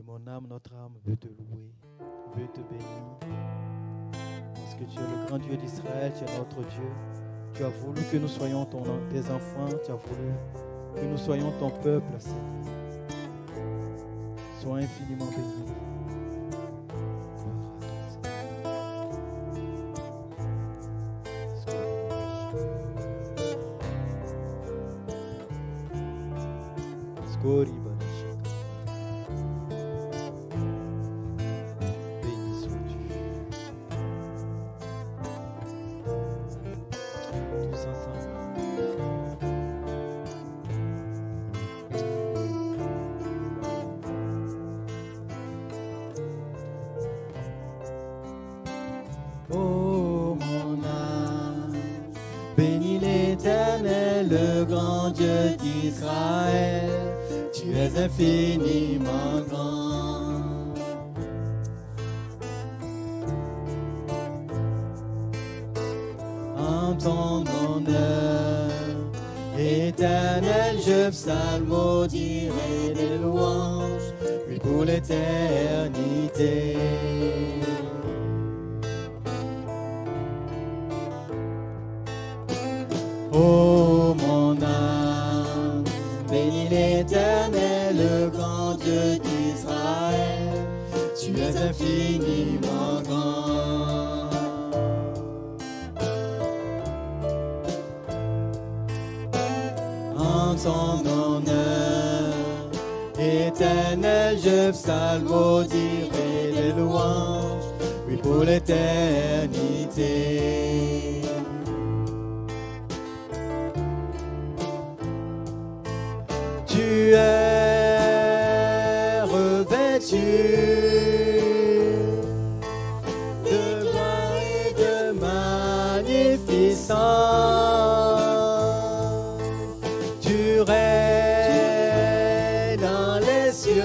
Et mon âme, notre âme veut te louer, veut te bénir. Parce que tu es le grand Dieu d'Israël, tu es notre Dieu. Tu as voulu que nous soyons tes enfants, tu as voulu que nous soyons ton peuple, Seigneur. Sois infiniment béni. Béni sois-tu. Tous ensemble. Oh mon âme, bénis l'Éternel, le grand Dieu d'Israël. Tu es infiniment grand. En ton honneur, Éternel, je psalmodierai des louanges, puis pour l'éternité. Oh mon âme, bénis l'Éternel, le grand Dieu d'Israël. Tu es infiniment grand. En ton honneur, Éternel, je psalmodierai les louanges, oui pour l'éternité. Tu es revêtu de gloire et de magnificence. Tu règnes dans les cieux.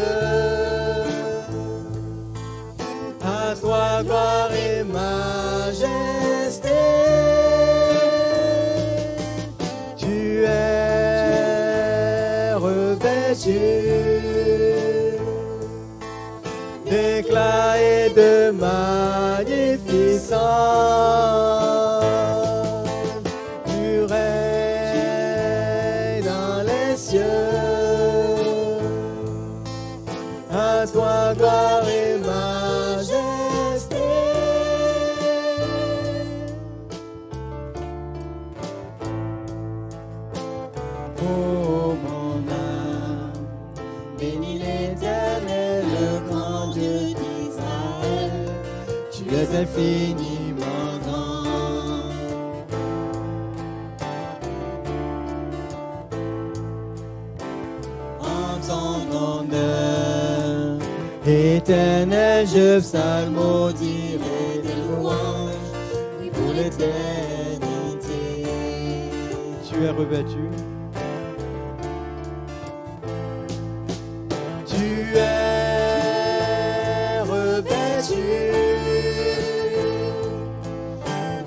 À toi gloire et majesté. Tu es revêtu d'éclat et de magnificence. Tu règnes dans les cieux. À toi gloire et majesté. Oh mon âme, bénis l'Éternel, le grand Dieu d'Israël. Tu es infiniment grand. En ton honneur, Éternel, je psalmodierai des louanges, oui pour l'éternité. Tu es revêtu. Tu es revêtu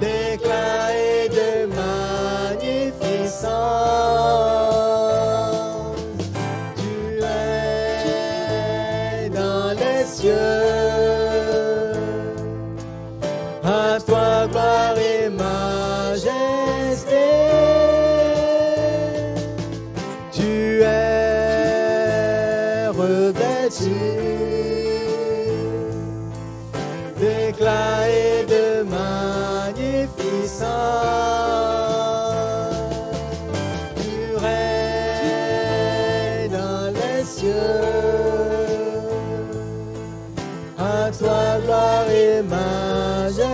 d'éclat et de magnificence. Tu es dans les cieux. À toi gloire et majesté. Tu es revêtu d'éclat et de magnificence. Tu règnes dans les cieux. À toi gloire et majesté.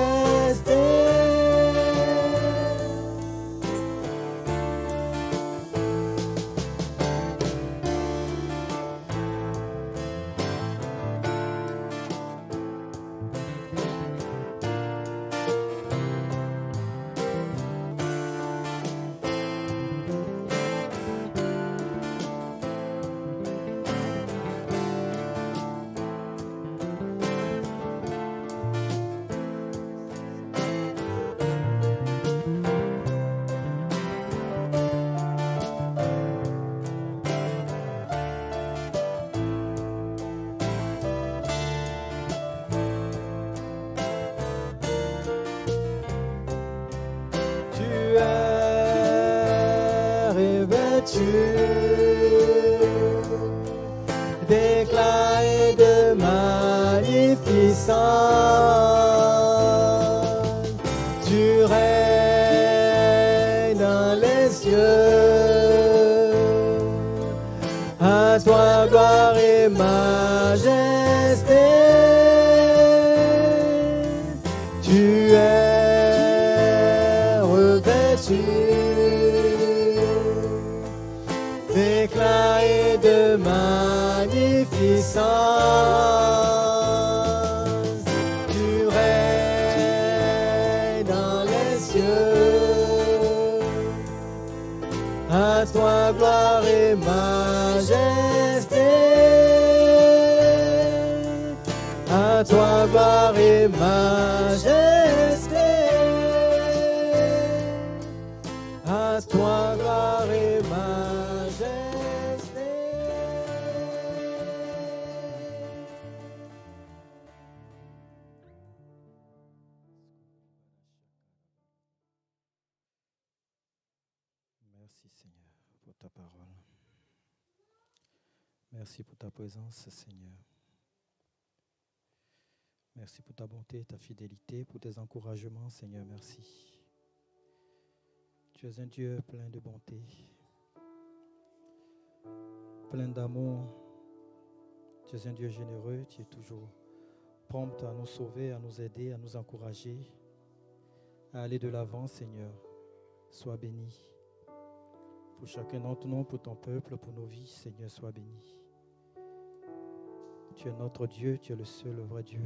revêtu d'éclat et de magnificence. Tu règnes dans les cieux. À toi gloire et majesté. Tu es revêtu d'éclat et de magnificence. Tu règnes dans les cieux. À toi gloire et majesté. À toi gloire et majesté. À toi gloire et majesté. Merci Seigneur pour ta parole. Merci pour ta présence Seigneur. Merci pour ta bonté, ta fidélité, pour tes encouragements, Seigneur, merci. Tu es un Dieu plein de bonté, plein d'amour. Tu es un Dieu généreux, tu es toujours prompt à nous sauver, à nous aider, à nous encourager, à aller de l'avant, Seigneur. Sois béni. Pour chacun d'entre nous, pour ton peuple, pour nos vies, Seigneur, sois béni. Tu es notre Dieu, tu es le seul, le vrai Dieu.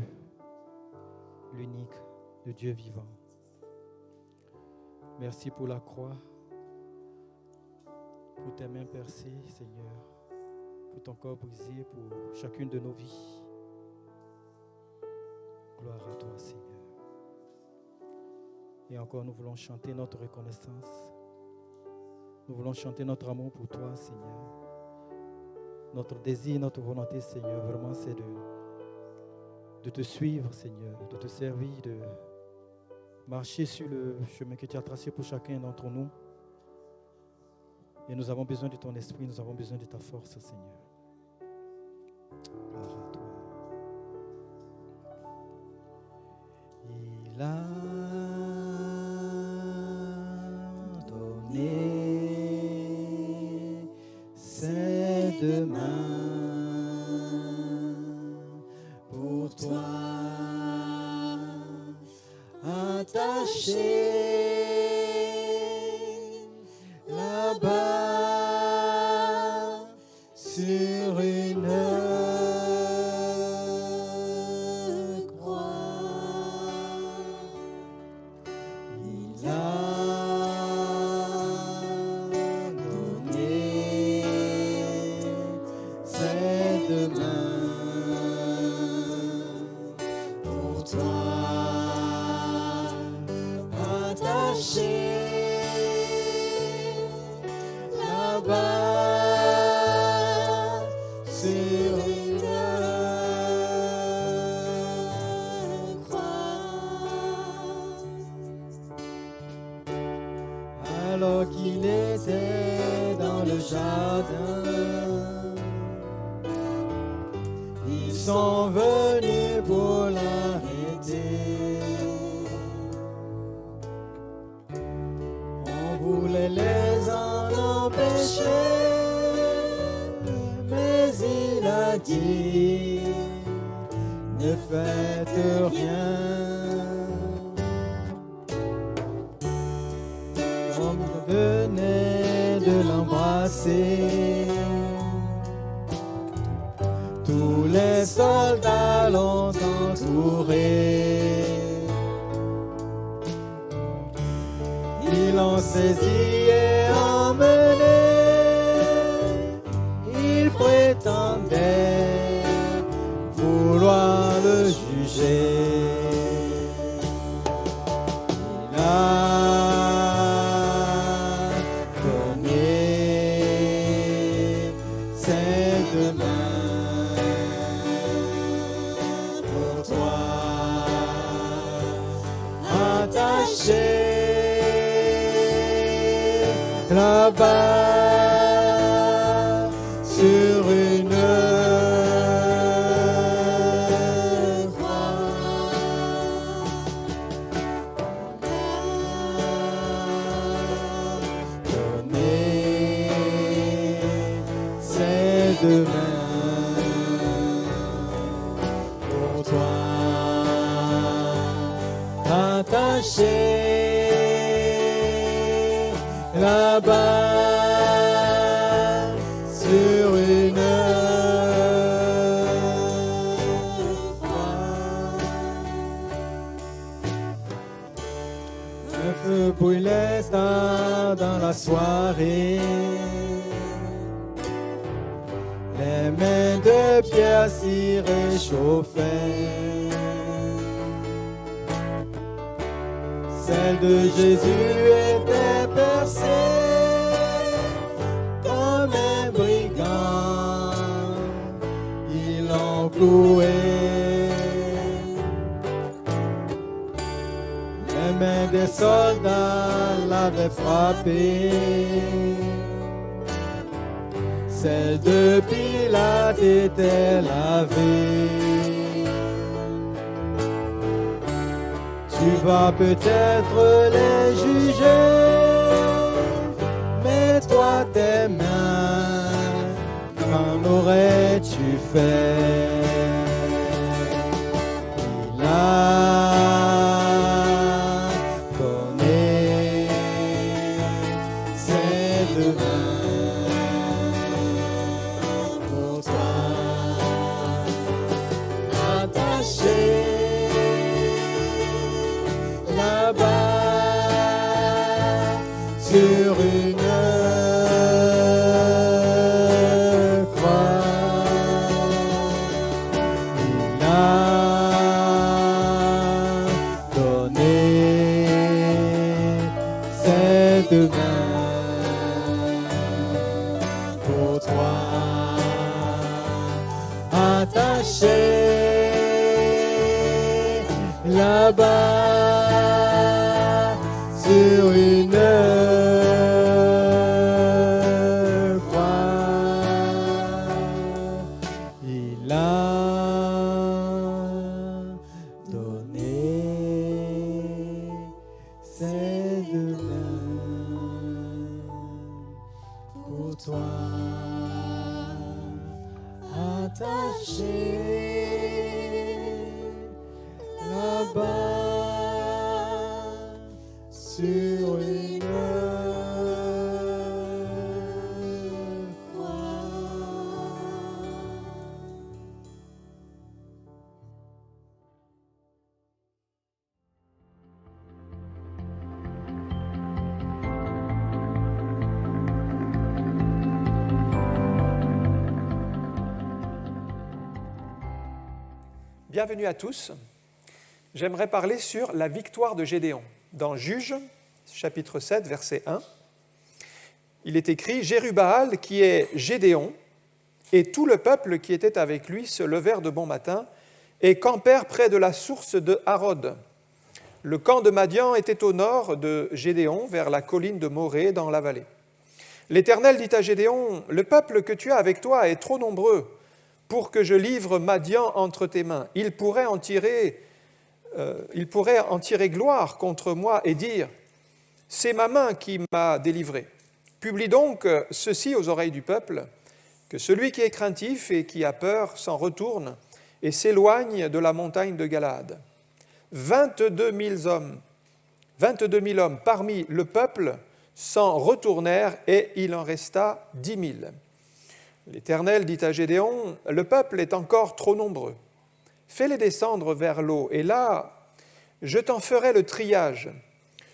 L'unique, le Dieu vivant. Merci pour la croix, pour tes mains percées, Seigneur, pour ton corps brisé, pour chacune de nos vies. Gloire à toi, Seigneur. Et encore, nous voulons chanter notre reconnaissance. Nous voulons chanter notre amour pour toi, Seigneur. Notre désir, notre volonté, Seigneur, vraiment, c'est de te suivre, Seigneur, de te servir, de marcher sur le chemin que tu as tracé pour chacun d'entre nous. Et nous avons besoin de ton esprit, nous avons besoin de ta force, Seigneur. Gloire à toi. Il a donné ses deux mains. Toi, attaché là-bas sur une croix, il a donné ses deux mains. Là-bas sur une croix, alors qu'il était dans le jardin, ils sont venus pour l'arrêter. On voulait les en empêcher, mais il a dit, ne faites rien. On venait de l'embrasser. Tous les soldats l'ont entouré. Ils l'ont saisi et emmené. Ils prétendaient vouloir le juger. Il a donné ses deux mains pour toi, attaché là-bas sur une demain pour toi attaché là-bas sur une croix. Un feu brûlait dans la soirée. Les mains de Pierre s'y réchauffaient. Celle de Jésus était percée comme un brigand. Ils l'ont cloué. Les mains des soldats l'avaient frappé. Celle de Pilate était lavée. Tu vas peut-être les juger, mais toi tes mains, qu'en aurais-tu fait? Il a donné ses deux mains. Sur une croix, il a donné ses deux mains pour toi, attaché là-bas sur une Bienvenue à tous. J'aimerais parler sur la victoire de Gédéon. Dans Juges, chapitre 7, verset 1, il est écrit « Jérubbaal, qui est Gédéon, et tout le peuple qui était avec lui se levèrent de bon matin et campèrent près de la source de Harod. Le camp de Madian était au nord de Gédéon, vers la colline de Morée, dans la vallée. L'Éternel dit à Gédéon, « Le peuple que tu as avec toi est trop nombreux pour que je livre Madian entre tes mains. Il pourrait en tirer gloire contre moi et dire, « C'est ma main qui m'a délivré. » Publie donc ceci aux oreilles du peuple, que celui qui est craintif et qui a peur s'en retourne et s'éloigne de la montagne de Galaad. 22 000 hommes parmi le peuple s'en retournèrent et il en resta 10 000. L'Éternel dit à Gédéon, « Le peuple est encore trop nombreux. Fais-les descendre vers l'eau, et là, je t'en ferai le triage.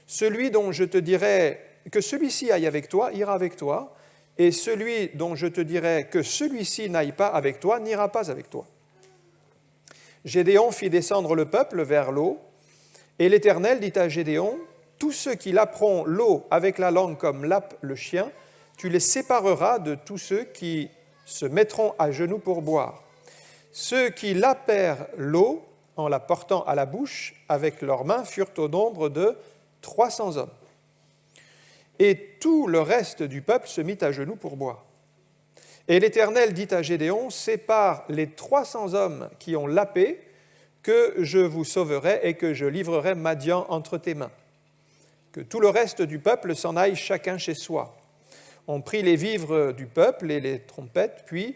Celui dont je te dirai que celui-ci aille avec toi, ira avec toi, et celui dont je te dirai que celui-ci n'aille pas avec toi, n'ira pas avec toi. » Gédéon fit descendre le peuple vers l'eau, et l'Éternel dit à Gédéon, « Tous ceux qui laperont l'eau avec la langue comme lappe le chien, tu les sépareras de tous ceux qui se mettront à genoux pour boire. Ceux qui lapèrent l'eau en la portant à la bouche avec leurs mains furent au nombre de 300 hommes. et tout le reste du peuple se mit à genoux pour boire. Et l'Éternel dit à Gédéon, « Sépare les 300 hommes qui ont la paix, que je vous sauverai et que je livrerai Madian entre tes mains. Que tout le reste du peuple s'en aille chacun chez soi. » On prit les vivres du peuple et les trompettes, puis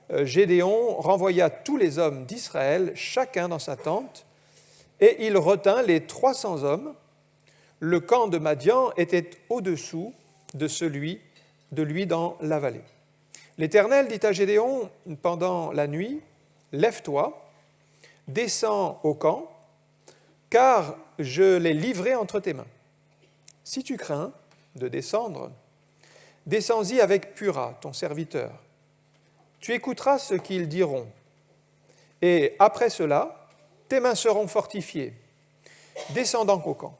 Gédéon renvoya tous les hommes d'Israël, chacun dans sa tente, et il retint les 300 hommes. Le camp de Madian était au-dessous de lui dans la vallée. L'Éternel dit à Gédéon pendant la nuit, « Lève-toi, descends au camp, car je l'ai livré entre tes mains. Si tu crains de descendre, descends-y avec Pura, ton serviteur. Tu écouteras ce qu'ils diront, et après cela, tes mains seront fortifiées. Descends donc au camp. »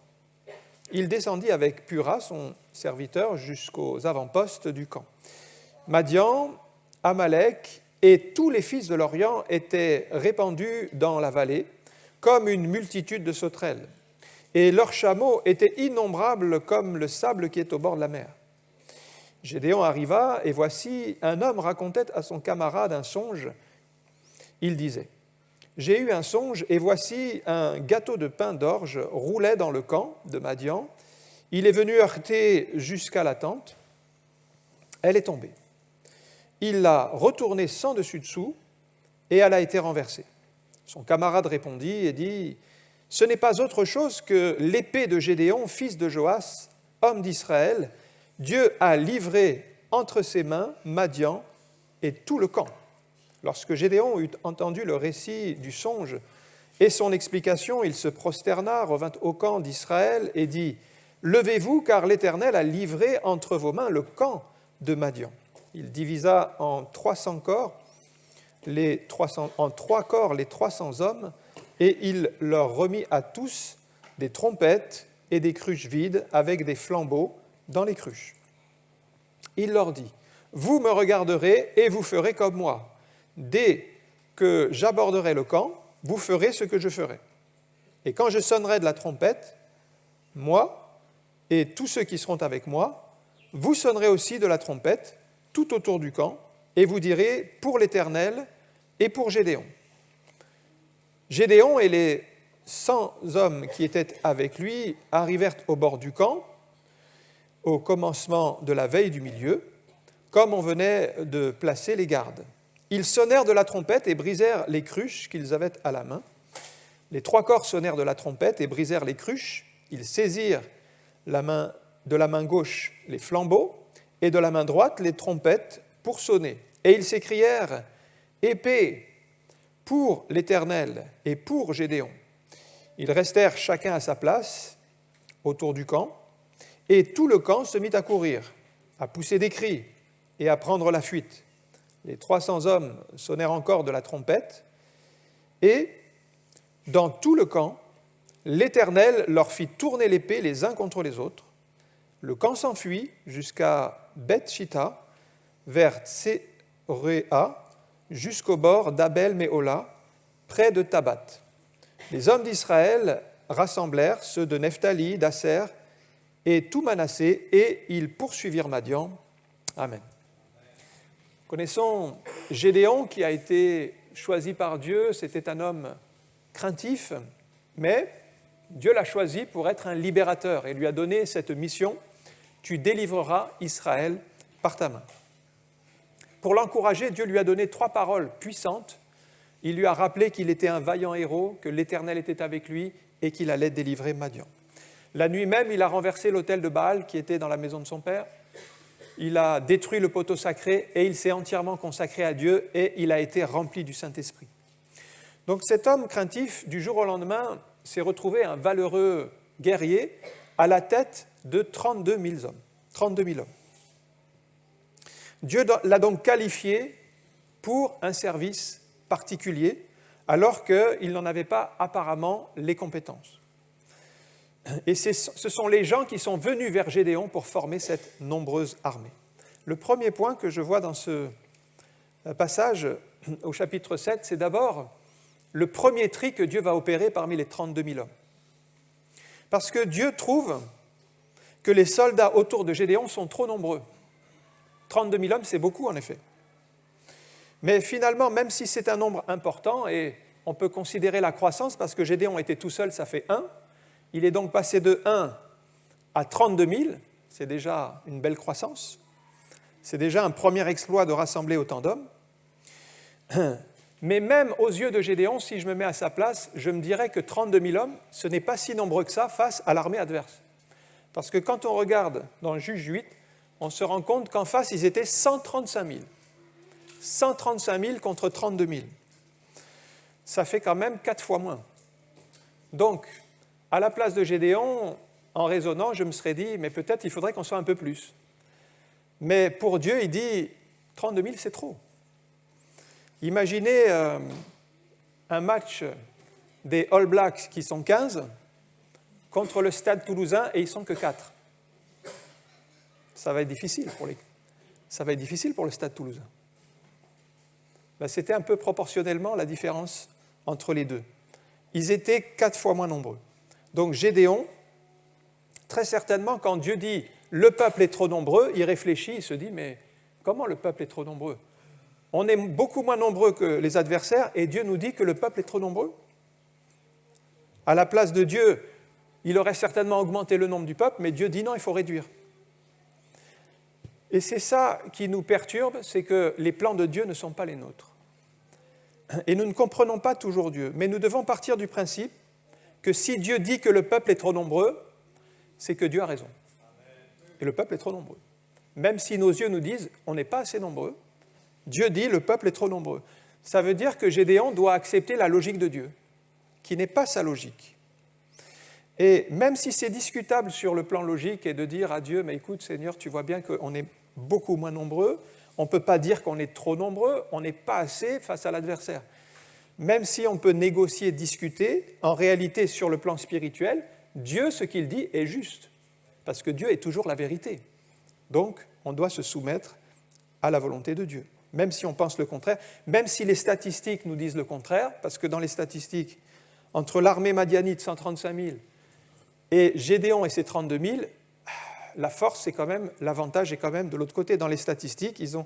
Il descendit avec Pura, son serviteur, jusqu'aux avant-postes du camp. Madian, Amalek et tous les fils de l'Orient étaient répandus dans la vallée, comme une multitude de sauterelles, et leurs chameaux étaient innombrables comme le sable qui est au bord de la mer. Gédéon arriva, et voici, un homme racontait à son camarade un songe. Il disait, « J'ai eu un songe, et voici un gâteau de pain d'orge roulait dans le camp de Madian. Il est venu heurter jusqu'à la tente. Elle est tombée. Il l'a retournée sans dessus-dessous, et elle a été renversée. Son camarade répondit et dit, « Ce n'est pas autre chose que l'épée de Gédéon, fils de Joas, homme d'Israël. Dieu a livré entre ses mains Madian et tout le camp. » Lorsque Gédéon eut entendu le récit du songe et son explication, il se prosterna, revint au camp d'Israël et dit, « Levez-vous, car l'Éternel a livré entre vos mains le camp de Madian. » Il divisa en 300 corps, en 3 corps les 300 hommes, et il leur remit à tous des trompettes et des cruches vides avec des flambeaux dans les cruches. Il leur dit, « Vous me regarderez et vous ferez comme moi. Dès que j'aborderai le camp, vous ferez ce que je ferai. Et quand je sonnerai de la trompette, moi et tous ceux qui seront avec moi, vous sonnerez aussi de la trompette tout autour du camp, et vous direz pour l'Éternel et pour Gédéon. » Gédéon et les 100 hommes qui étaient avec lui arrivèrent au bord du camp, au commencement de la veille du milieu, comme on venait de placer les gardes. Ils sonnèrent de la trompette et brisèrent les cruches qu'ils avaient à la main. Les 3 corps sonnèrent de la trompette et brisèrent les cruches. Ils saisirent de la main gauche les flambeaux et de la main droite les trompettes pour sonner. Et ils s'écrièrent « Épée pour l'Éternel et pour Gédéon ». Ils restèrent chacun à sa place autour du camp, et tout le camp se mit à courir, à pousser des cris et à prendre la fuite. Les 300 hommes sonnèrent encore de la trompette, et dans tout le camp, l'Éternel leur fit tourner l'épée les uns contre les autres. Le camp s'enfuit jusqu'à Beth-Shitta, vers Tséréa, jusqu'au bord d'Abel-Méhola, près de Tabat. Les hommes d'Israël rassemblèrent ceux de Nephtali, d'Asser et tout Manassé, et ils poursuivirent Madian. Amen. Connaissons Gédéon qui a été choisi par Dieu. C'était un homme craintif, mais Dieu l'a choisi pour être un libérateur et lui a donné cette mission. Tu délivreras Israël par ta main. Pour l'encourager, Dieu lui a donné 3 paroles puissantes. Il lui a rappelé qu'il était un vaillant héros, que l'Éternel était avec lui et qu'il allait délivrer Madian. La nuit même, il a renversé l'autel de Baal qui était dans la maison de son père. Il a détruit le poteau sacré et il s'est entièrement consacré à Dieu et il a été rempli du Saint-Esprit. Donc cet homme craintif, du jour au lendemain, s'est retrouvé un valeureux guerrier à la tête de 32 000 hommes. 32 000 hommes. Dieu l'a donc qualifié pour un service particulier, alors qu'il n'en avait pas apparemment les compétences. Et ce sont les gens qui sont venus vers Gédéon pour former cette nombreuse armée. Le premier point que je vois dans ce passage au chapitre 7, c'est d'abord le premier tri que Dieu va opérer parmi les 32 000 hommes. Parce que Dieu trouve que les soldats autour de Gédéon sont trop nombreux. 32 000 hommes, c'est beaucoup en effet. Mais finalement, même si c'est un nombre important, et on peut considérer la croissance, parce que Gédéon était tout seul, ça fait 1, il est donc passé de 1 à 32 000, c'est déjà une belle croissance. C'est déjà un premier exploit de rassembler autant d'hommes. Mais même aux yeux de Gédéon, si je me mets à sa place, je me dirais que 32 000 hommes, ce n'est pas si nombreux que ça face à l'armée adverse. Parce que quand on regarde dans Juge 8, on se rend compte qu'en face, ils étaient 135 000. 135 000 contre 32 000. Ça fait quand même 4 fois moins. Donc, à la place de Gédéon, en raisonnant, je me serais dit, mais peut-être il faudrait qu'on soit un peu plus. Mais pour Dieu, il dit, 32 000, c'est trop. Imaginez un match des All Blacks qui sont 15 contre le Stade Toulousain et ils ne sont que 4. Ça va être difficile pour le Stade Toulousain. Ben, c'était un peu proportionnellement la différence entre les deux. Ils étaient 4 fois moins nombreux. Donc Gédéon, très certainement, quand Dieu dit « le peuple est trop nombreux », il réfléchit, il se dit « mais comment le peuple est trop nombreux ? On est beaucoup moins nombreux que les adversaires et Dieu nous dit que le peuple est trop nombreux. À la place de Dieu, il aurait certainement augmenté le nombre du peuple, mais Dieu dit non, il faut réduire. Et c'est ça qui nous perturbe, c'est que les plans de Dieu ne sont pas les nôtres. Et nous ne comprenons pas toujours Dieu, mais nous devons partir du principe que si Dieu dit que le peuple est trop nombreux, c'est que Dieu a raison. Et le peuple est trop nombreux. Même si nos yeux nous disent on n'est pas assez nombreux, Dieu dit le peuple est trop nombreux. Ça veut dire que Gédéon doit accepter la logique de Dieu, qui n'est pas sa logique. Et même si c'est discutable sur le plan logique et de dire à Dieu, mais écoute Seigneur, tu vois bien qu'on est beaucoup moins nombreux, on ne peut pas dire qu'on est trop nombreux, on n'est pas assez face à l'adversaire. Même si on peut négocier, discuter, en réalité sur le plan spirituel, Dieu, ce qu'il dit est juste, parce que Dieu est toujours la vérité. Donc, on doit se soumettre à la volonté de Dieu. Même si on pense le contraire, même si les statistiques nous disent le contraire, parce que dans les statistiques, entre l'armée madianite, 135 000, et Gédéon et ses 32 000, la force, c'est quand même, l'avantage est quand même de l'autre côté. Dans les statistiques, ils ont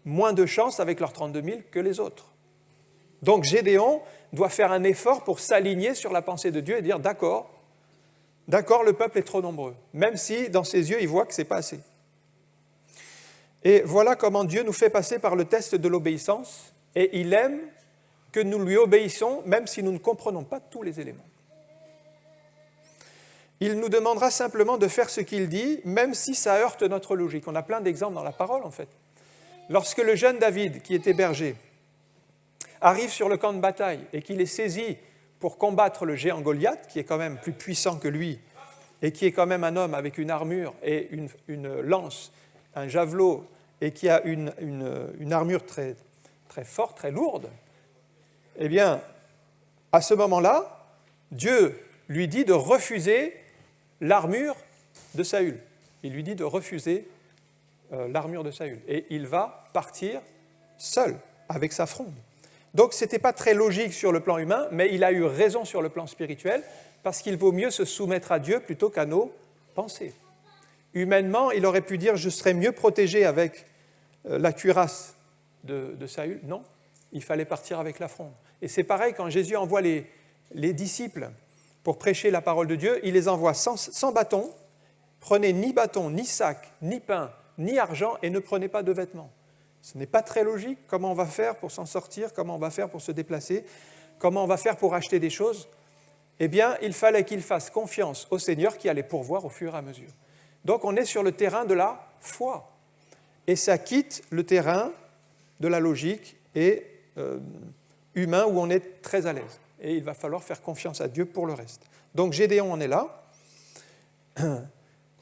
moins de chances avec leurs 32 000 que les autres. Donc Gédéon doit faire un effort pour s'aligner sur la pensée de Dieu et dire d'accord, le peuple est trop nombreux, même si dans ses yeux, il voit que ce n'est pas assez. Et voilà comment Dieu nous fait passer par le test de l'obéissance, et il aime que nous lui obéissons, même si nous ne comprenons pas tous les éléments. Il nous demandera simplement de faire ce qu'il dit, même si ça heurte notre logique. On a plein d'exemples dans la parole, en fait. Lorsque le jeune David, qui était berger, arrive sur le camp de bataille et qu'il est saisi pour combattre le géant Goliath, qui est quand même plus puissant que lui, et qui est quand même un homme avec une armure et une lance, un javelot, et qui a une armure très, très forte, très lourde, eh bien, à ce moment-là, Dieu lui dit de refuser l'armure de Saül. Il lui dit de refuser l'armure de Saül. Et il va partir seul, avec sa fronde. Donc, ce n'était pas très logique sur le plan humain, mais il a eu raison sur le plan spirituel, parce qu'il vaut mieux se soumettre à Dieu plutôt qu'à nos pensées. Humainement, il aurait pu dire « je serais mieux protégé avec la cuirasse de Saül ». Non, il fallait partir avec la fronde. Et c'est pareil, quand Jésus envoie les disciples pour prêcher la parole de Dieu, il les envoie sans bâton. Prenez ni bâton, ni sac, ni pain, ni argent, et ne prenez pas de vêtements. Ce n'est pas très logique. Comment on va faire pour s'en sortir? Comment on va faire pour se déplacer? Comment on va faire pour acheter des choses? Eh bien, il fallait qu'ils fassent confiance au Seigneur qui allait pourvoir au fur et à mesure. Donc, on est sur le terrain de la foi. Et ça quitte le terrain de la logique et humain où on est très à l'aise. Et il va falloir faire confiance à Dieu pour le reste. Donc, Gédéon en est là.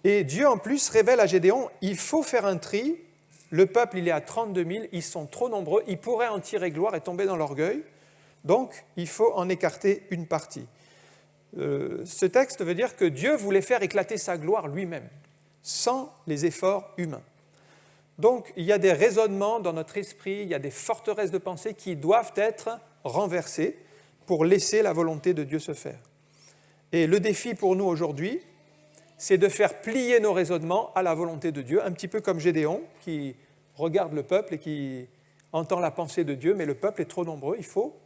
Et Dieu, en plus, révèle à Gédéon, il faut faire un tri. Le peuple, il est à 32 000, ils sont trop nombreux, ils pourraient en tirer gloire et tomber dans l'orgueil. Donc, il faut en écarter une partie. Ce texte veut dire que Dieu voulait faire éclater sa gloire lui-même, sans les efforts humains. Donc, il y a des raisonnements dans notre esprit, il y a des forteresses de pensée qui doivent être renversées pour laisser la volonté de Dieu se faire. Et le défi pour nous aujourd'hui, c'est de faire plier nos raisonnements à la volonté de Dieu, un petit peu comme Gédéon, qui regarde le peuple et qui entend la pensée de Dieu, mais le peuple est trop nombreux, il faut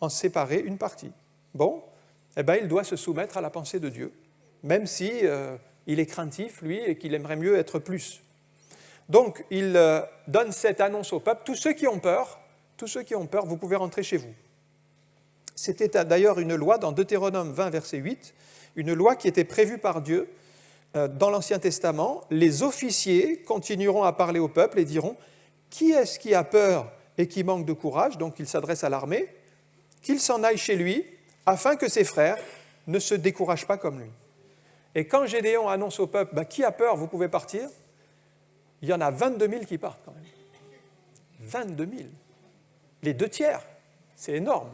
en séparer une partie. Bon, eh bien, il doit se soumettre à la pensée de Dieu, même si il est craintif, lui, et qu'il aimerait mieux être plus. Donc, il donne cette annonce au peuple. Tous ceux qui ont peur, vous pouvez rentrer chez vous. C'était d'ailleurs une loi dans Deutéronome 20, verset 8, une loi qui était prévue par Dieu dans l'Ancien Testament. Les officiers continueront à parler au peuple et diront « Qui est-ce qui a peur et qui manque de courage ?» Donc, il s'adresse à l'armée. « Qu'il s'en aille chez lui, afin que ses frères ne se découragent pas comme lui. » Et quand Gédéon annonce au peuple « Qui a peur, vous pouvez partir ?» il y en a 22 000 qui partent quand même. 22 000. Les 2/3, c'est énorme.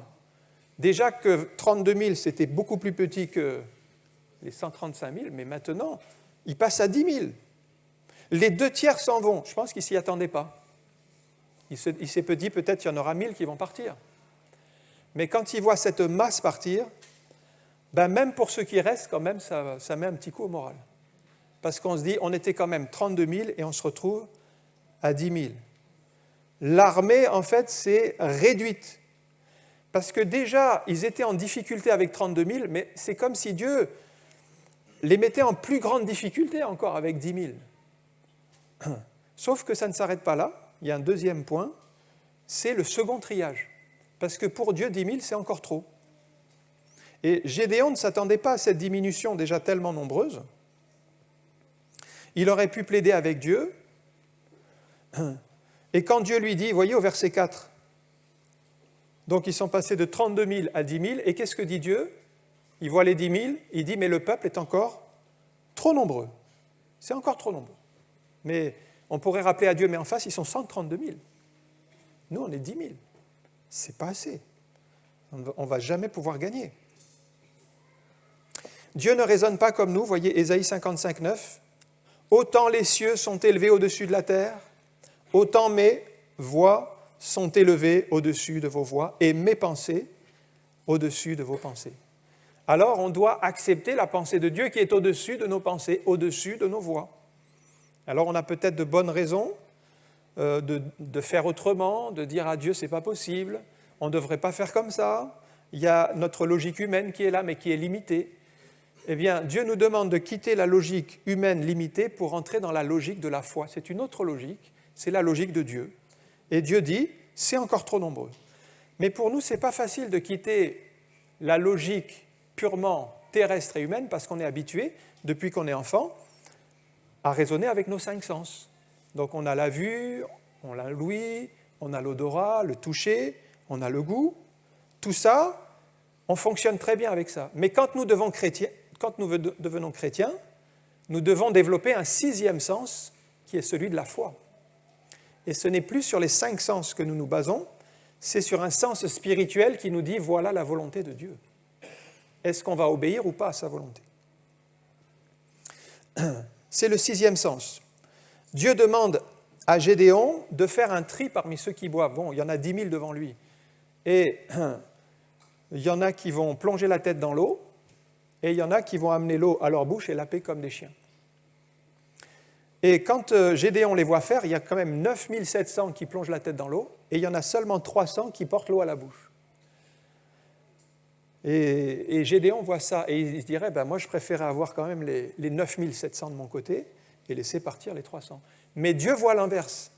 Déjà que 32 000, c'était beaucoup plus petit que les 135 000, mais maintenant, ils passent à 10 000. Les 2/3 s'en vont. Je pense qu'ils ne s'y attendaient pas. Il s'est dit peut-être qu'il y en aura 1000 qui vont partir. Mais quand ils voient cette masse partir, même pour ceux qui restent, quand même, ça met un petit coup au moral. Parce qu'on se dit, on était quand même 32 000 et on se retrouve à 10 000. L'armée, en fait, s'est réduite. Parce que déjà, ils étaient en difficulté avec 32 000, mais c'est comme si Dieu les mettait en plus grande difficulté encore avec 10 000. Sauf que ça ne s'arrête pas là. Il y a un deuxième point, c'est le second triage. Parce que pour Dieu, 10 000, c'est encore trop. Et Gédéon ne s'attendait pas à cette diminution déjà tellement nombreuse. Il aurait pu plaider avec Dieu. Et quand Dieu lui dit, voyez au verset 4, donc ils sont passés de 32 000 à 10 000, et qu'est-ce que dit Dieu? Il voit les 10 000, il dit, mais le peuple est encore trop nombreux. C'est encore trop nombreux. Mais on pourrait rappeler à Dieu, mais en face, ils sont 132 000. Nous, on est 10 000. C'est pas assez. On ne va jamais pouvoir gagner. Dieu ne raisonne pas comme nous, voyez Ésaïe 55, 9. Autant les cieux sont élevés au-dessus de la terre, autant mes voix sont élevées au-dessus de vos voix et mes pensées au-dessus de vos pensées. Alors on doit accepter la pensée de Dieu qui est au-dessus de nos pensées, au-dessus de nos voix. Alors on a peut-être de bonnes raisons de faire autrement, de dire à Dieu c'est pas possible, on ne devrait pas faire comme ça, il y a notre logique humaine qui est là mais qui est limitée. Eh bien, Dieu nous demande de quitter la logique humaine limitée pour entrer dans la logique de la foi. C'est une autre logique, c'est la logique de Dieu. Et Dieu dit, c'est encore trop nombreux. Mais pour nous, ce n'est pas facile de quitter la logique purement terrestre et humaine parce qu'on est habitué, depuis qu'on est enfant, à raisonner avec nos 5 sens. Donc on a la vue, on a l'ouïe, on a l'odorat, le toucher, on a le goût. Tout ça, on fonctionne très bien avec ça. Mais quand nous devenons chrétiens, nous devons développer un 6e sens qui est celui de la foi. Et ce n'est plus sur les 5 sens que nous nous basons, c'est sur un sens spirituel qui nous dit voilà la volonté de Dieu. Est-ce qu'on va obéir ou pas à sa volonté? C'est le 6e sens. Dieu demande à Gédéon de faire un tri parmi ceux qui boivent. Bon, il y en a 10 000 devant lui. Et il y en a qui vont plonger la tête dans l'eau, et il y en a qui vont amener l'eau à leur bouche et laper comme des chiens. Et quand Gédéon les voit faire, il y a quand même 9 700 qui plongent la tête dans l'eau, et il y en a seulement 300 qui portent l'eau à la bouche. Et Gédéon voit ça, et il se dirait, moi je préférais avoir quand même les 9 700 de mon côté, et laisser partir les 300. Mais Dieu voit l'inverse.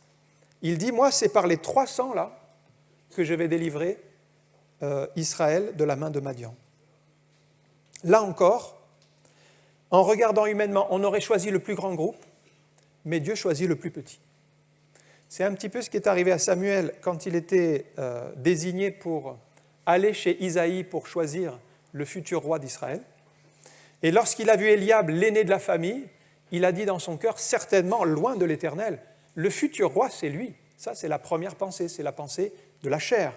Il dit, moi c'est par les 300 là que je vais délivrer Israël de la main de Madian. Là encore, en regardant humainement, on aurait choisi le plus grand groupe, mais Dieu choisit le plus petit. C'est un petit peu ce qui est arrivé à Samuel quand il était désigné pour aller chez Isaïe pour choisir le futur roi d'Israël. Et lorsqu'il a vu Eliab, l'aîné de la famille, il a dit dans son cœur, certainement loin de l'Éternel, le futur roi, c'est lui. Ça, c'est la première pensée, c'est la pensée de la chair.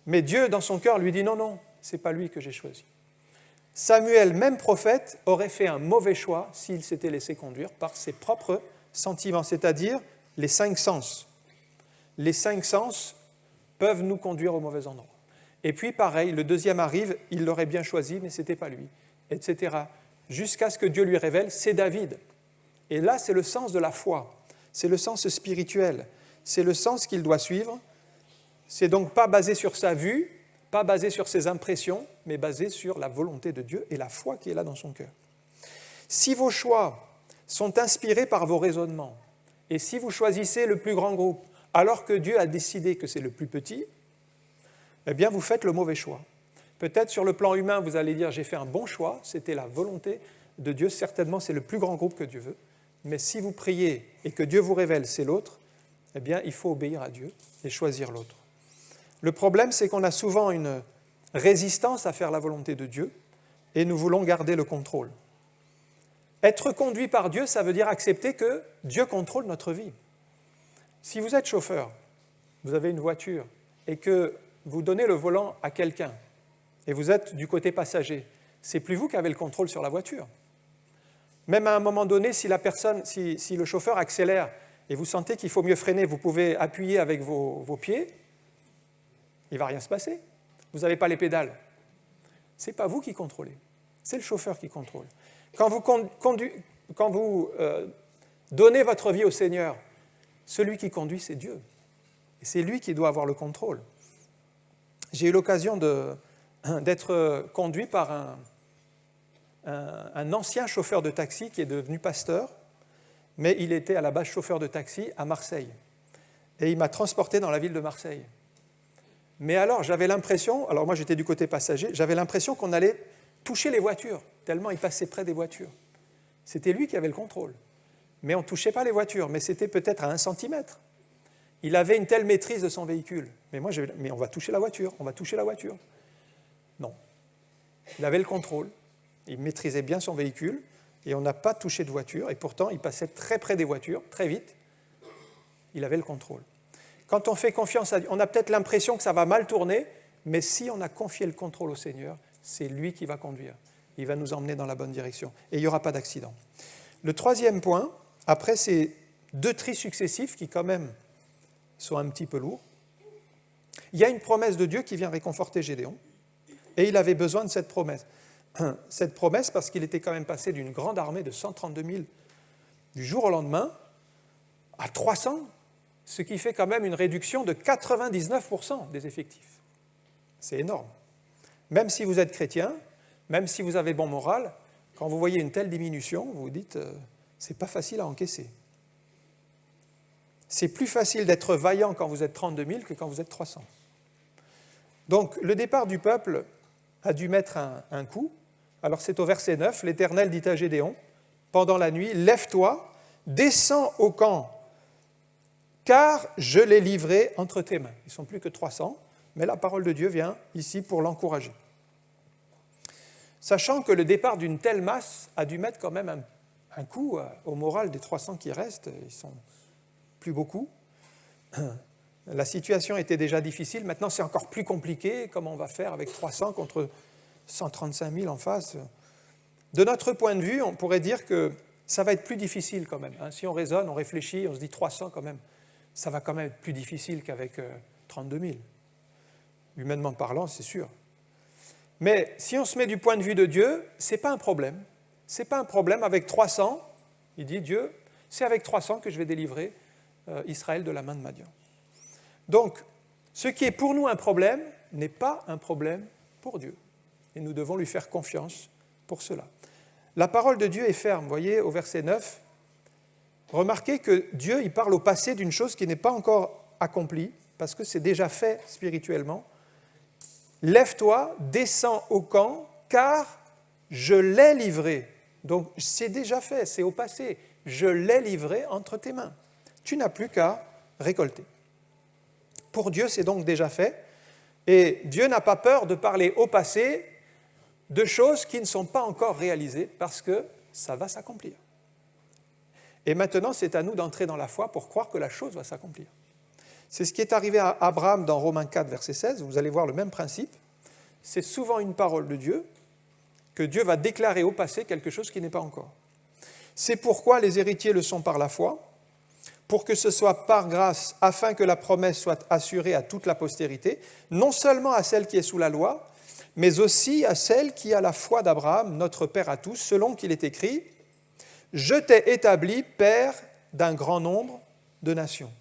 Mais Dieu, dans son cœur, lui dit, non, ce n'est pas lui que j'ai choisi. Samuel, même prophète, aurait fait un mauvais choix s'il s'était laissé conduire par ses propres sentiments, c'est-à-dire les 5 sens. Les 5 sens peuvent nous conduire au mauvais endroit. Et puis, pareil, le deuxième arrive, il l'aurait bien choisi, mais ce n'était pas lui, etc. jusqu'à ce que Dieu lui révèle, c'est David. Et là, c'est le sens de la foi, c'est le sens spirituel, c'est le sens qu'il doit suivre. C'est donc pas basé sur sa vue, pas basé sur ses impressions, mais basé sur la volonté de Dieu et la foi qui est là dans son cœur. Si vos choix sont inspirés par vos raisonnements, et si vous choisissez le plus grand groupe, alors que Dieu a décidé que c'est le plus petit, eh bien vous faites le mauvais choix. Peut-être sur le plan humain, vous allez dire « j'ai fait un bon choix, c'était la volonté de Dieu, certainement c'est le plus grand groupe que Dieu veut ». Mais si vous priez et que Dieu vous révèle c'est l'autre, eh bien il faut obéir à Dieu et choisir l'autre. Le problème, c'est qu'on a souvent une résistance à faire la volonté de Dieu et nous voulons garder le contrôle. Être conduit par Dieu, ça veut dire accepter que Dieu contrôle notre vie. Si vous êtes chauffeur, vous avez une voiture et que vous donnez le volant à quelqu'un et vous êtes du côté passager, c'est plus vous qui avez le contrôle sur la voiture. Même à un moment donné, si le chauffeur accélère et vous sentez qu'il faut mieux freiner, vous pouvez appuyer avec vos pieds, il ne va rien se passer. Vous n'avez pas les pédales. Ce n'est pas vous qui contrôlez, c'est le chauffeur qui contrôle. Quand vous donnez votre vie au Seigneur, celui qui conduit, c'est Dieu. Et c'est lui qui doit avoir le contrôle. J'ai eu l'occasion d'être conduit par un ancien chauffeur de taxi qui est devenu pasteur, mais il était à la base chauffeur de taxi à Marseille. Et il m'a transporté dans la ville de Marseille. Mais alors, j'avais l'impression, alors moi j'étais du côté passager, j'avais l'impression qu'on allait toucher les voitures, tellement il passait près des voitures. C'était lui qui avait le contrôle. Mais on ne touchait pas les voitures, mais c'était peut-être à 1 centimètre. Il avait une telle maîtrise de son véhicule. Mais on va toucher la voiture, on va toucher la voiture. Non. Il avait le contrôle, il maîtrisait bien son véhicule, et on n'a pas touché de voiture, et pourtant il passait très près des voitures, très vite. Il avait le contrôle. Quand on fait confiance à Dieu, on a peut-être l'impression que ça va mal tourner, mais si on a confié le contrôle au Seigneur, c'est lui qui va conduire. Il va nous emmener dans la bonne direction. Et il n'y aura pas d'accident. Le troisième point, après ces 2 tris successifs qui quand même sont un petit peu lourds, il y a une promesse de Dieu qui vient réconforter Gédéon. Et il avait besoin de cette promesse. Cette promesse parce qu'il était quand même passé d'une grande armée de 132 000 du jour au lendemain à 300, ce qui fait quand même une réduction de 99% des effectifs. C'est énorme. Même si vous êtes chrétien, même si vous avez bon moral, quand vous voyez une telle diminution, vous vous dites c'est pas facile à encaisser. C'est plus facile d'être vaillant quand vous êtes 32 000 que quand vous êtes 300. Donc le départ du peuple a dû mettre un coup. Alors c'est au verset 9, l'Éternel dit à Gédéon, pendant la nuit, lève-toi, descends au camp, car je l'ai livré entre tes mains. Ils ne sont plus que 300, mais la parole de Dieu vient ici pour l'encourager. Sachant que le départ d'une telle masse a dû mettre quand même un coup au moral des 300 qui restent, ils ne sont plus beaucoup. La situation était déjà difficile, maintenant c'est encore plus compliqué, comment on va faire avec 300 contre 135 000 en face. De notre point de vue, on pourrait dire que ça va être plus difficile quand même. Si on raisonne, on réfléchit, on se dit 300 quand même, ça va quand même être plus difficile qu'avec 32 000. Humainement parlant, c'est sûr. Mais si on se met du point de vue de Dieu, ce n'est pas un problème. Ce n'est pas un problème avec 300. Il dit, Dieu, c'est avec 300 que je vais délivrer Israël de la main de Madian. Donc, ce qui est pour nous un problème n'est pas un problème pour Dieu. Et nous devons lui faire confiance pour cela. La parole de Dieu est ferme. Vous voyez, au verset 9, remarquez que Dieu, il parle au passé d'une chose qui n'est pas encore accomplie, parce que c'est déjà fait spirituellement. Lève-toi, descends au camp, car je l'ai livré. Donc, c'est déjà fait, c'est au passé. Je l'ai livré entre tes mains. Tu n'as plus qu'à récolter. Pour Dieu, c'est donc déjà fait. Et Dieu n'a pas peur de parler au passé de choses qui ne sont pas encore réalisées parce que ça va s'accomplir. Et maintenant, c'est à nous d'entrer dans la foi pour croire que la chose va s'accomplir. C'est ce qui est arrivé à Abraham dans Romains 4, verset 16. Vous allez voir le même principe. C'est souvent une parole de Dieu que Dieu va déclarer au passé quelque chose qui n'est pas encore. C'est pourquoi les héritiers le sont par la foi, pour que ce soit par grâce, afin que la promesse soit assurée à toute la postérité, non seulement à celle qui est sous la loi, mais aussi à celle qui a la foi d'Abraham, notre Père à tous, selon qu'il est écrit « Je t'ai établi Père d'un grand nombre de nations ».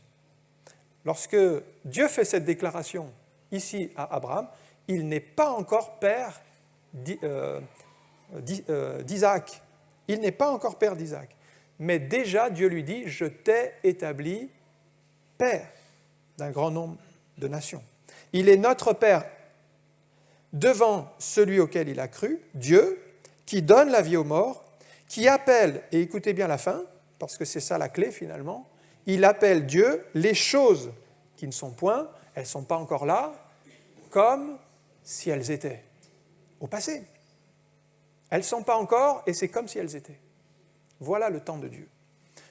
Lorsque Dieu fait cette déclaration ici à Abraham, il n'est pas encore père d'Isaac. Il n'est pas encore père d'Isaac. Mais déjà, Dieu lui dit « Je t'ai établi Père d'un grand nombre de nations ». Il est notre Père devant celui auquel il a cru, Dieu, qui donne la vie aux morts, qui appelle, et écoutez bien la fin, parce que c'est ça la clé finalement, il appelle Dieu les choses qui ne sont point, elles ne sont pas encore là, comme si elles étaient au passé. Elles ne sont pas encore, et c'est comme si elles étaient. Voilà le temps de Dieu.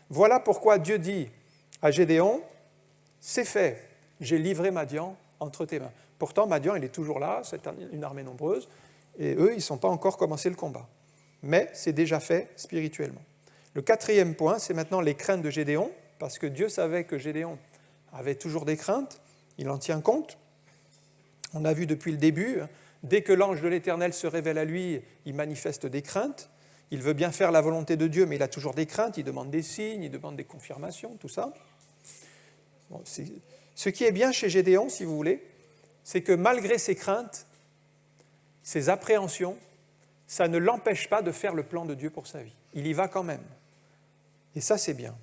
Voilà pourquoi Dieu dit à Gédéon, c'est fait, j'ai livré Madian entre tes mains. Pourtant, Madian, il est toujours là, c'est une armée nombreuse, et eux, ils ne sont pas encore commencé le combat. Mais c'est déjà fait spirituellement. Le quatrième point, c'est maintenant les craintes de Gédéon, parce que Dieu savait que Gédéon avait toujours des craintes, il en tient compte. On a vu depuis le début, dès que l'ange de l'Éternel se révèle à lui, il manifeste des craintes. Il veut bien faire la volonté de Dieu, mais il a toujours des craintes, il demande des signes, il demande des confirmations, tout ça. Bon, ce qui est bien chez Gédéon, si vous voulez, c'est que malgré ses craintes, ses appréhensions, ça ne l'empêche pas de faire le plan de Dieu pour sa vie. Il y va quand même. Et ça, c'est bien.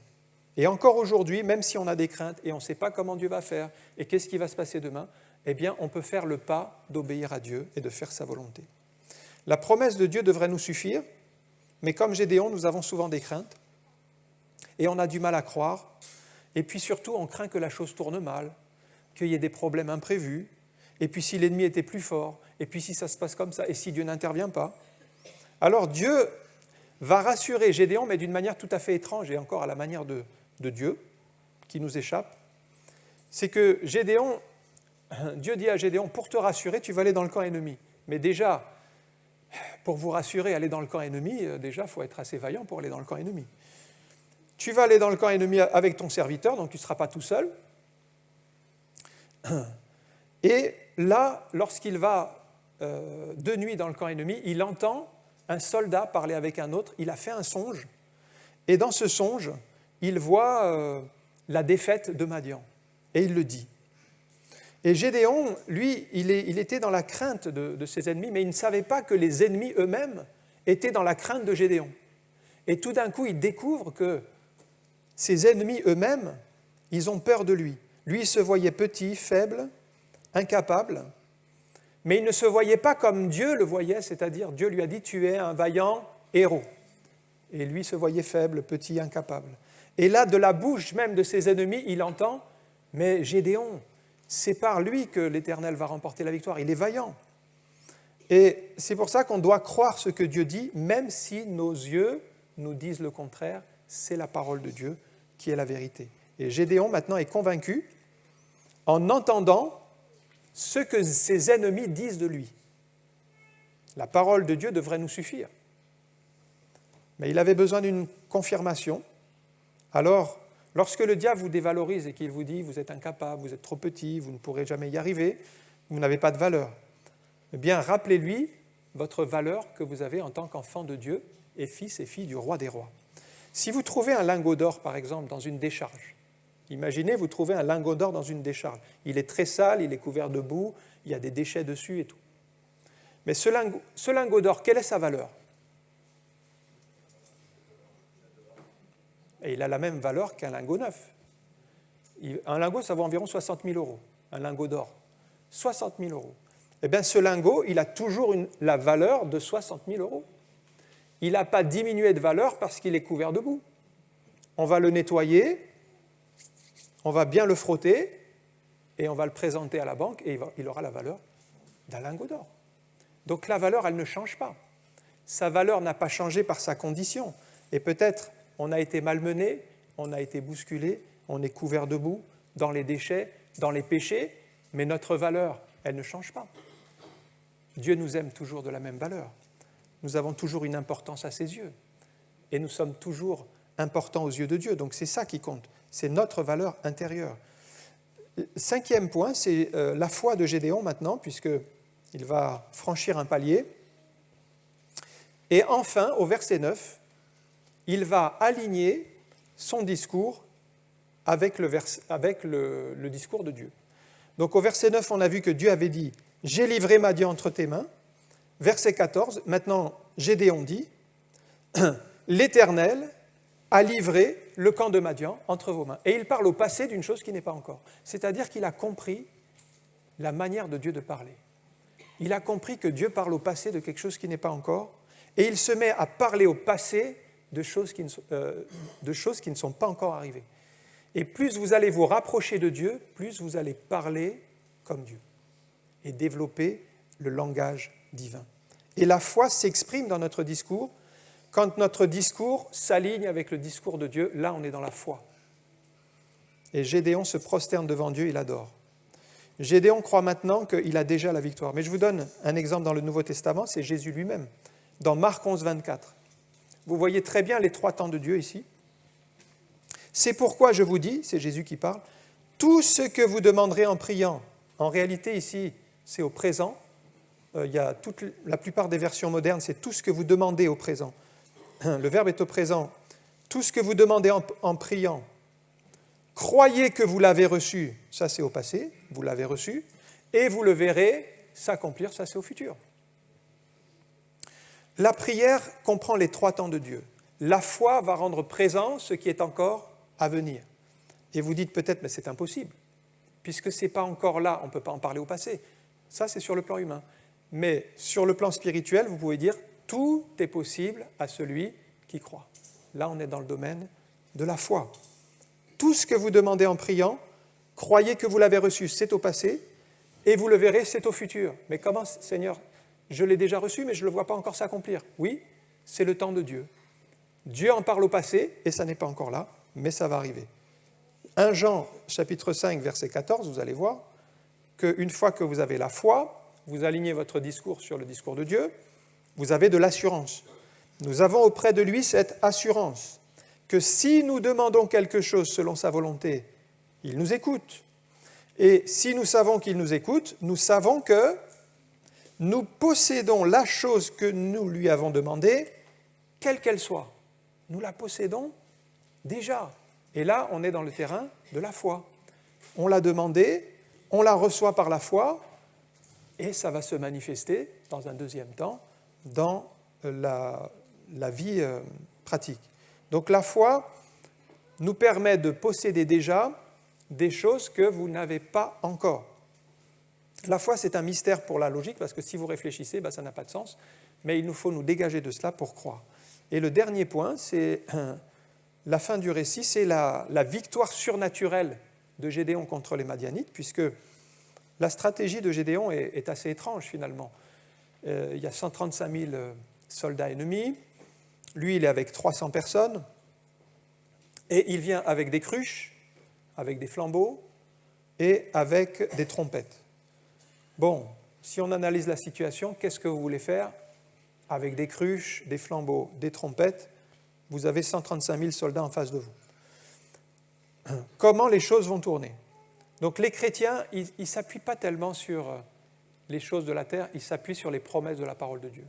Et encore aujourd'hui, même si on a des craintes et on ne sait pas comment Dieu va faire et qu'est-ce qui va se passer demain, eh bien, on peut faire le pas d'obéir à Dieu et de faire sa volonté. La promesse de Dieu devrait nous suffire, mais comme Gédéon, nous avons souvent des craintes et on a du mal à croire. Et puis surtout, on craint que la chose tourne mal, qu'il y ait des problèmes imprévus, et puis si l'ennemi était plus fort, et puis si ça se passe comme ça, et si Dieu n'intervient pas. Alors Dieu va rassurer Gédéon, mais d'une manière tout à fait étrange, et encore à la manière de Dieu, qui nous échappe. C'est que Gédéon, Dieu dit à Gédéon, pour te rassurer, tu vas aller dans le camp ennemi. Mais déjà, pour vous rassurer, aller dans le camp ennemi, déjà, il faut être assez vaillant pour aller dans le camp ennemi. Tu vas aller dans le camp ennemi avec ton serviteur, donc tu ne seras pas tout seul. Et là, lorsqu'il va de nuit dans le camp ennemi, il entend un soldat parler avec un autre, il a fait un songe, et dans ce songe, il voit la défaite de Madian, et il le dit. Et Gédéon, lui, il était dans la crainte de ses ennemis, mais il ne savait pas que les ennemis eux-mêmes étaient dans la crainte de Gédéon. Et tout d'un coup, il découvre que ses ennemis eux-mêmes, ils ont peur de lui. Lui, il se voyait petit, faible, incapable, mais il ne se voyait pas comme Dieu le voyait, c'est-à-dire Dieu lui a dit « tu es un vaillant héros ». Et lui se voyait faible, petit, incapable. Et là, de la bouche même de ses ennemis, il entend « mais Gédéon, c'est par lui que l'Éternel va remporter la victoire, il est vaillant ». Et c'est pour ça qu'on doit croire ce que Dieu dit, même si nos yeux nous disent le contraire, c'est la parole de Dieu qui est la vérité. Et Gédéon maintenant est convaincu en entendant ce que ses ennemis disent de lui. La parole de Dieu devrait nous suffire. Mais il avait besoin d'une confirmation. Alors, lorsque le diable vous dévalorise et qu'il vous dit « vous êtes incapable, vous êtes trop petit, vous ne pourrez jamais y arriver, vous n'avez pas de valeur », eh bien, rappelez-lui votre valeur que vous avez en tant qu'enfant de Dieu et fils et fille du roi des rois. Si vous trouvez un lingot d'or, par exemple, dans une décharge, imaginez, vous trouvez un lingot d'or dans une décharge. Il est très sale, il est couvert de boue, il y a des déchets dessus et tout. Mais ce lingot d'or, quelle est sa valeur? Et il a la même valeur qu'un lingot neuf. Un lingot, ça vaut environ 60 000 €. Un lingot d'or, 60 000 €. Eh bien, ce lingot, il a toujours la valeur de 60 000 €. Il n'a pas diminué de valeur parce qu'il est couvert de boue. On va le nettoyer, on va bien le frotter, et on va le présenter à la banque, et il aura la valeur d'un lingot d'or. Donc la valeur, elle ne change pas. Sa valeur n'a pas changé par sa condition. Et peut-être, on a été malmené, on a été bousculé, on est couvert de boue, dans les déchets, dans les péchés, mais notre valeur, elle ne change pas. Dieu nous aime toujours de la même valeur. Nous avons toujours une importance à ses yeux. Et nous sommes toujours importants aux yeux de Dieu. Donc c'est ça qui compte. C'est notre valeur intérieure. Cinquième point, c'est la foi de Gédéon maintenant, puisqu'il Il va franchir un palier. Et enfin, au verset 9, il va aligner son discours avec le discours de Dieu. Donc au verset 9, on a vu que Dieu avait dit « J'ai livré Madian entre tes mains ». Verset 14, maintenant Gédéon dit « L'Éternel a livré le camp de Madian entre vos mains ». Et il parle au passé d'une chose qui n'est pas encore. C'est-à-dire qu'il a compris la manière de Dieu de parler. Il a compris que Dieu parle au passé de quelque chose qui n'est pas encore, et il se met à parler au passé de choses qui ne sont pas encore arrivées. Et plus vous allez vous rapprocher de Dieu, plus vous allez parler comme Dieu et développer le langage divin. Et la foi s'exprime dans notre discours. Quand notre discours s'aligne avec le discours de Dieu, là on est dans la foi. Et Gédéon se prosterne devant Dieu, il adore. Gédéon croit maintenant qu'il a déjà la victoire. Mais je vous donne un exemple dans le Nouveau Testament, c'est Jésus lui-même, dans Marc 11, 24. Vous voyez très bien les 3 temps de Dieu ici. C'est pourquoi je vous dis, c'est Jésus qui parle, tout ce que vous demanderez en priant. En réalité, ici, c'est au présent. La plupart des versions modernes, c'est tout ce que vous demandez au présent. Le verbe est au présent. Tout ce que vous demandez en priant, croyez que vous l'avez reçu, ça c'est au passé, vous l'avez reçu, et vous le verrez s'accomplir, ça c'est au futur. La prière comprend les 3 temps de Dieu. La foi va rendre présent ce qui est encore à venir. Et vous dites peut-être, mais c'est impossible, puisque ce n'est pas encore là, on ne peut pas en parler au passé. Ça c'est sur le plan humain. Mais sur le plan spirituel, vous pouvez dire, tout est possible à celui qui croit. Là on est dans le domaine de la foi. Tout ce que vous demandez en priant, croyez que vous l'avez reçu, c'est au passé, et vous le verrez, c'est au futur. Mais comment, Seigneur, je l'ai déjà reçu, mais je ne le vois pas encore s'accomplir. Oui, c'est le temps de Dieu. Dieu en parle au passé, et ça n'est pas encore là, mais ça va arriver. 1 Jean, chapitre 5, verset 14, vous allez voir qu'une fois que vous avez la foi, vous alignez votre discours sur le discours de Dieu, vous avez de l'assurance. Nous avons auprès de lui cette assurance que si nous demandons quelque chose selon sa volonté, il nous écoute. Et si nous savons qu'il nous écoute, nous savons que nous possédons la chose que nous lui avons demandée, quelle qu'elle soit. Nous la possédons déjà. Et là, on est dans le terrain de la foi. On l'a demandé, on la reçoit par la foi, et ça va se manifester dans un deuxième temps dans la vie pratique. Donc la foi nous permet de posséder déjà des choses que vous n'avez pas encore. La foi, c'est un mystère pour la logique, parce que si vous réfléchissez, ça n'a pas de sens, mais il nous faut nous dégager de cela pour croire. Et le dernier point, c'est la fin du récit, c'est la victoire surnaturelle de Gédéon contre les Madianites, puisque la stratégie de Gédéon est assez étrange finalement. Il y a 135 000 soldats ennemis, lui il est avec 300 personnes, et il vient avec des cruches, avec des flambeaux et avec des trompettes. Bon, si on analyse la situation, qu'est-ce que vous voulez faire? Avec des cruches, des flambeaux, des trompettes, vous avez 135 000 soldats en face de vous. Comment les choses vont tourner? Donc les chrétiens, ils ne s'appuient pas tellement sur les choses de la terre, ils s'appuient sur les promesses de la parole de Dieu.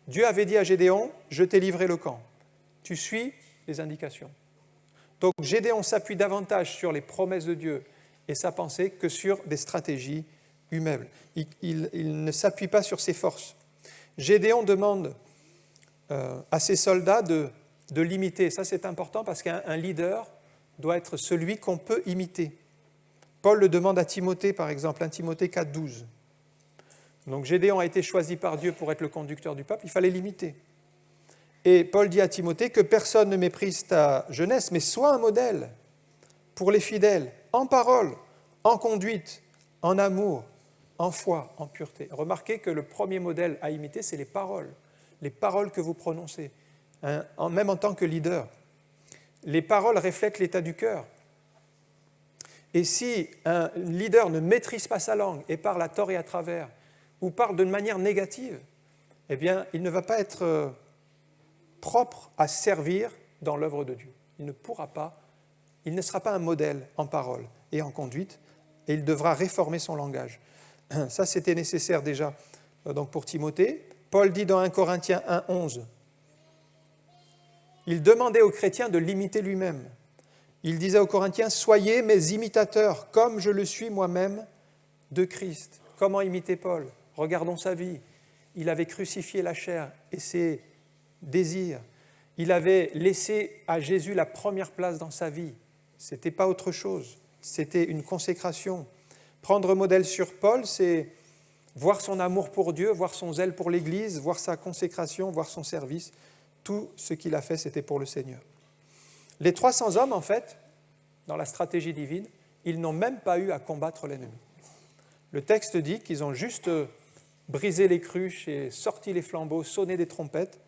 Dieu avait dit à Gédéon, je t'ai livré le camp. Tu suis les indications. Donc Gédéon s'appuie davantage sur les promesses de Dieu et sa pensée que sur des stratégies humaines. Il ne s'appuie pas sur ses forces. Gédéon demande à ses soldats de l'imiter. Ça c'est important parce qu'un leader doit être celui qu'on peut imiter. Paul le demande à Timothée, par exemple, 1 Timothée 4, 12. Donc Gédéon a été choisi par Dieu pour être le conducteur du peuple, il fallait l'imiter. Et Paul dit à Timothée que personne ne méprise ta jeunesse, mais sois un modèle pour les fidèles, en parole, en conduite, en amour, en foi, en pureté. Remarquez que le premier modèle à imiter, c'est les paroles que vous prononcez, même en tant que leader. Les paroles reflètent l'état du cœur. Et si un leader ne maîtrise pas sa langue et parle à tort et à travers, ou parle d'une manière négative, eh bien, il ne va pas être propre à servir dans l'œuvre de Dieu. Il ne sera pas un modèle en parole et en conduite, et il devra réformer son langage. Ça, c'était nécessaire déjà donc pour Timothée. Paul dit dans 1 Corinthiens 1,11, il demandait aux chrétiens de l'imiter lui-même. Il disait aux Corinthiens, « Soyez mes imitateurs, comme je le suis moi-même de Christ. » Comment imiter Paul? Regardons sa vie. Il avait crucifié la chair et ses désirs. Il avait laissé à Jésus la première place dans sa vie. Ce n'était pas autre chose. C'était une consécration. Prendre modèle sur Paul, c'est voir son amour pour Dieu, voir son zèle pour l'Église, voir sa consécration, voir son service. Tout ce qu'il a fait, c'était pour le Seigneur. Les 300 hommes, en fait, dans la stratégie divine, ils n'ont même pas eu à combattre l'ennemi. Le texte dit qu'ils ont juste brisé les cruches et sorti les flambeaux, sonné des trompettes.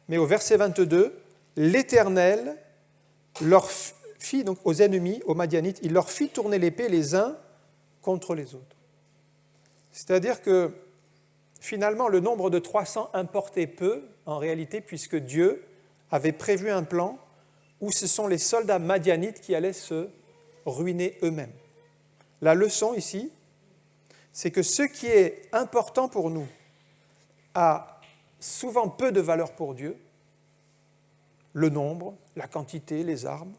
Mais au verset 22, l'Éternel leur fit, donc aux ennemis, aux Madianites, il leur fit tourner l'épée les uns contre les autres. C'est-à-dire que finalement, le nombre de 300 importait peu, en réalité, puisque Dieu avait prévu un plan où ce sont les soldats madianites qui allaient se ruiner eux-mêmes. La leçon ici, c'est que ce qui est important pour nous a souvent peu de valeur pour Dieu, le nombre, la quantité, les armes,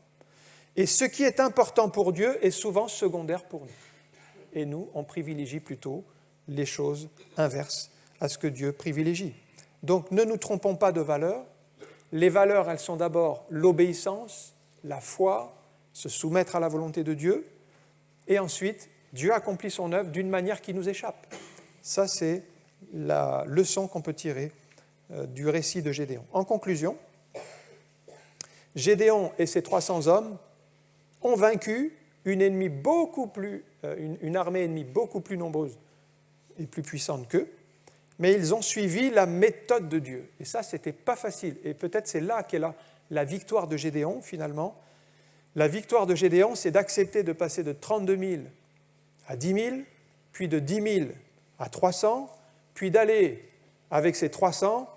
et ce qui est important pour Dieu est souvent secondaire pour nous. Et nous, on privilégie plutôt les choses inverses à ce que Dieu privilégie. Donc ne nous trompons pas de valeurs. Les valeurs, elles sont d'abord l'obéissance, la foi, se soumettre à la volonté de Dieu, et ensuite, Dieu accomplit son œuvre d'une manière qui nous échappe. Ça, c'est la leçon qu'on peut tirer du récit de Gédéon. En conclusion, Gédéon et ses 300 hommes ont vaincu une armée ennemie beaucoup plus nombreuse et plus puissante qu'eux, mais ils ont suivi la méthode de Dieu. Et ça, ce n'était pas facile. Et peut-être c'est là qu'est la victoire de Gédéon, finalement. La victoire de Gédéon, c'est d'accepter de passer de 32 000 à 10 000, puis de 10 000 à 300, puis d'aller avec ces 300,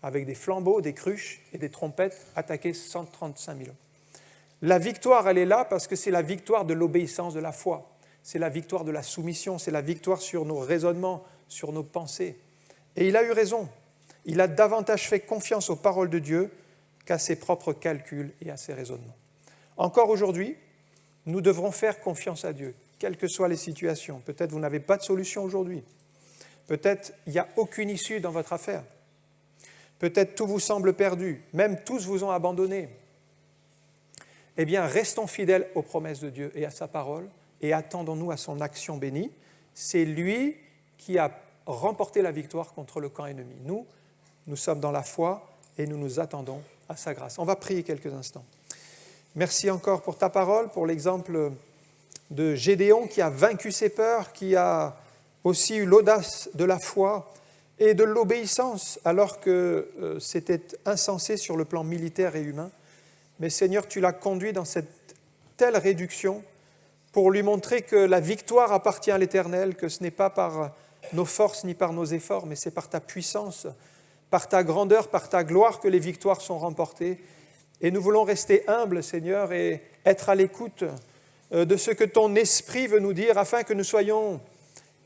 avec des flambeaux, des cruches et des trompettes, attaquer 135 000 hommes. La victoire, elle est là parce que c'est la victoire de l'obéissance, de la foi. C'est la victoire de la soumission, c'est la victoire sur nos raisonnements, sur nos pensées. Et il a eu raison. Il a davantage fait confiance aux paroles de Dieu qu'à ses propres calculs et à ses raisonnements. Encore aujourd'hui, nous devrons faire confiance à Dieu, quelles que soient les situations. Peut-être vous n'avez pas de solution aujourd'hui. Peut-être il n'y a aucune issue dans votre affaire. Peut-être tout vous semble perdu. Même tous vous ont abandonné. Eh bien, restons fidèles aux promesses de Dieu et à sa parole et attendons-nous à son action bénie. C'est lui qui a remporté la victoire contre le camp ennemi. Nous sommes dans la foi et nous nous attendons à sa grâce. On va prier quelques instants. Merci encore pour ta parole, pour l'exemple de Gédéon qui a vaincu ses peurs, qui a aussi eu l'audace de la foi et de l'obéissance alors que c'était insensé sur le plan militaire et humain. Mais Seigneur, tu l'as conduit dans cette telle réduction pour lui montrer que la victoire appartient à l'Éternel, que ce n'est pas par nos forces ni par nos efforts, mais c'est par ta puissance, par ta grandeur, par ta gloire que les victoires sont remportées. Et nous voulons rester humbles, Seigneur, et être à l'écoute de ce que ton esprit veut nous dire, afin que nous soyons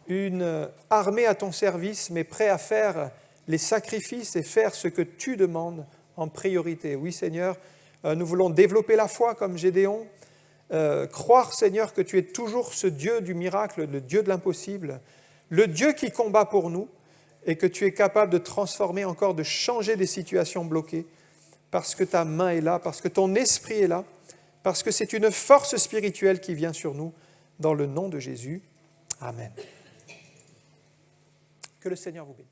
une armée à ton service, mais prêts à faire les sacrifices et faire ce que tu demandes en priorité. Oui, Seigneur, nous voulons développer la foi comme Gédéon, croire, Seigneur, que tu es toujours ce Dieu du miracle, le Dieu de l'impossible, le Dieu qui combat pour nous et que tu es capable de transformer encore, de changer des situations bloquées parce que ta main est là, parce que ton esprit est là, parce que c'est une force spirituelle qui vient sur nous dans le nom de Jésus. Amen. Que le Seigneur vous bénisse.